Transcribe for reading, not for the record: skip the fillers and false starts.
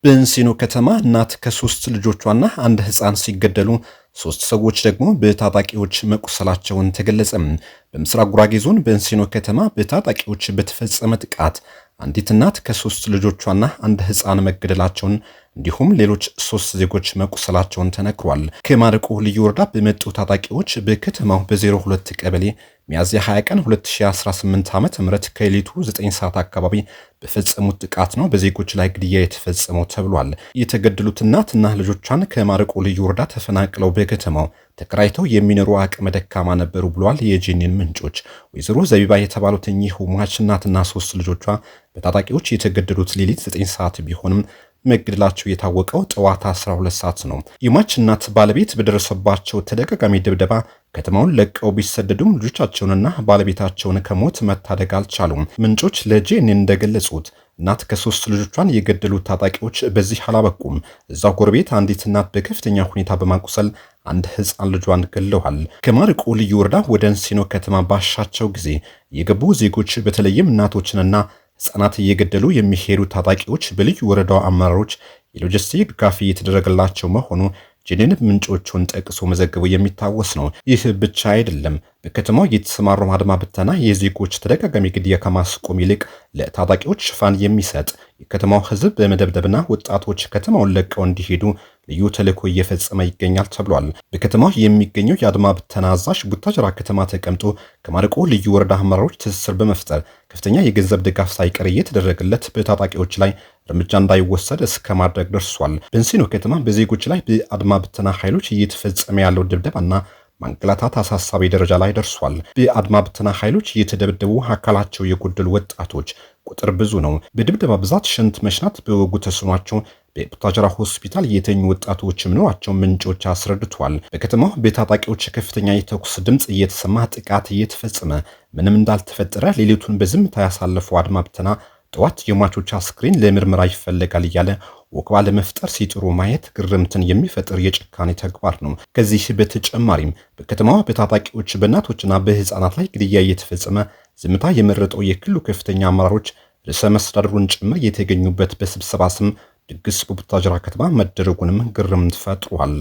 በእንሲኖ ከተማ እናት ከሶስት ልጆቿና አንድ ህፃን ሲገደሉ ሶስት ሰዎች ደግሞ በታጣቂዎች መቁሰላቸውን ተገለጸ። በምስራቅ ጉራጌ ዞን በእንሲኖ ከተማ በታጣቂዎች በተፈጸመ ጥቃት አንዲት እናት ከሶስት ልጆቿና አንድ ህፃን መገደላቸውን እንዲሁም ሌሎች ሶስት ዜጎች መቁሰላቸውን ተነግሯል። ከማረቆ ልዩ ወረዳ በመጡ ታጣቂዎች በከተማው በ02 ቀበሌ ሚያዝያ 20 ቀን 2018 ዓ.ም ከሌሊቱ 9 ሰዓት አካባቢ በፈጸሙት ጥቃት ነው በዜጎች ላይ ግድያ የተፈጸመው ተብሏል። የተገደሉት እናትና ልጆቿን ከማረቆ ልዩ ወረዳ ተፈናቅለው በከተማው ተከራይተው የሚኖሩ አቅመ ደካማ ነበሩ ብሏል የጄኒን ምንጮች። ወይዘሮ ዘቢባ የተባሉት እኚህ ሟች እናትና ሶስት ልጆቿ በታጣቂዎች የተገደሉት ሌሊት 9 ሰዓት ቢሆንም መገደላቸው የታወቀው ጠዋት 12 ሰዓት ነው። የሟች እናት ባለቤት በደረሰባቸው ተደጋጋሚ ድብደባ ከተማውን ለቀው ቢሰደዱም ልጆቻቸውንና ባለቤታቸውን ከሞት መታደግ አልቻሉም። ምንጮች ለጄኤንኤን እንደገለጹት እናት ከሶስት ልጆቿን የገደሉት ታጣቂዎች በዚህ አላበቁም። እዛው ጎረቤት አንዲት እናት በከፍተኛ ሁኔታ በማቁሰል አንድ ህፃን ልጇን ገለዋል። ከማረቆ ልዩ ወረዳ ወደ እንሲኖ ከተማ ባሻቸው ጊዜ የገቡ ዜጎች በተለይም እናቶችንና ህፃናት እየገደሉ የሚሄዱ ታጣቂዎች በልዩ ወረዳው አመራሮች የሎጂስቲክ ድጋፍ እየተደረገላቸው መሆኑ ጄኔን ምንጮቹን ጠቅሶ መዘገቡ የሚታወስ ነው። ይህ ብቻ አይደለም። በከተማው የተሰማራው አድማ ብተና የዜጎች ተደጋጋሚ ግድያ ከማስቆም ይልቅ ለታጣቂዎች ሽፋን የሚሰጥ የከተማው ህዝብ በመደብደብና ወጣቶች ከተማውን ለቀው እንዲሄዱ ልዩ ተልዕኮ እየፈጸመ ይገኛል ተብሏል። በከተማው የሚገኘው የአድማ ብተና አዛዥ ቡታጅራ ከተማ ተቀምጦ ከማረቆ ልዩ ወረዳ አመራሮች ትስስር በመፍጠር ከፍተኛ የገንዘብ ድጋፍ ሳይቀር እየተደረገለት በታጣቂዎች ላይ እርምጃ እንዳይወሰድ እስከ ማድረግ ደርሷል። በእንሲኖ ከተማ በዜጎች ላይ በአድማ ብተና ኃይሎች እየተፈጸመ ያለው ድብደባና ማንገላታት አሳሳቢ ደረጃ ላይ ደርሷል። በአድማ ብተና ኃይሎች እየተደበደቡ አካላቸው የጎደሉ ወጣቶች ቁጥር ብዙ ነው። በድብደባ ብዛት ሽንት መሽናት በወጉ ተስኗቸው በቡታጅራ ሆስፒታል የተኙ ወጣቶች መኖራቸው ምንጮች አስረድቷል። በከተማው በታጣቂዎች ከፍተኛ የተኩስ ድምፅ እየተሰማ ጥቃት እየተፈጸመ ምንም እንዳልተፈጠረ ሌሊቱን በዝምታ ያሳለፈው አድማ ብተና ጠዋት የሟቾች አስክሬን ለምርመራ ይፈለጋል እያለ ወከባ ለመፍጠር ሲጥሩ ማየት ግርምትን የሚፈጥር የጭካኔ ተግባር ነው። ከዚህ በተጨማሪም በከተማዋ በታጣቂዎች በእናቶችና በህፃናት ላይ ግድያ እየተፈጸመ ዝምታ የመረጠው የክልሉ ከፍተኛ አመራሮች ርዕሰ መስተዳድሩን ጭምር የተገኙበት በስብሰባ ስም ድግስ በቡታጅራ ከተማ መደረጉንም ግርምት ፈጥሯል።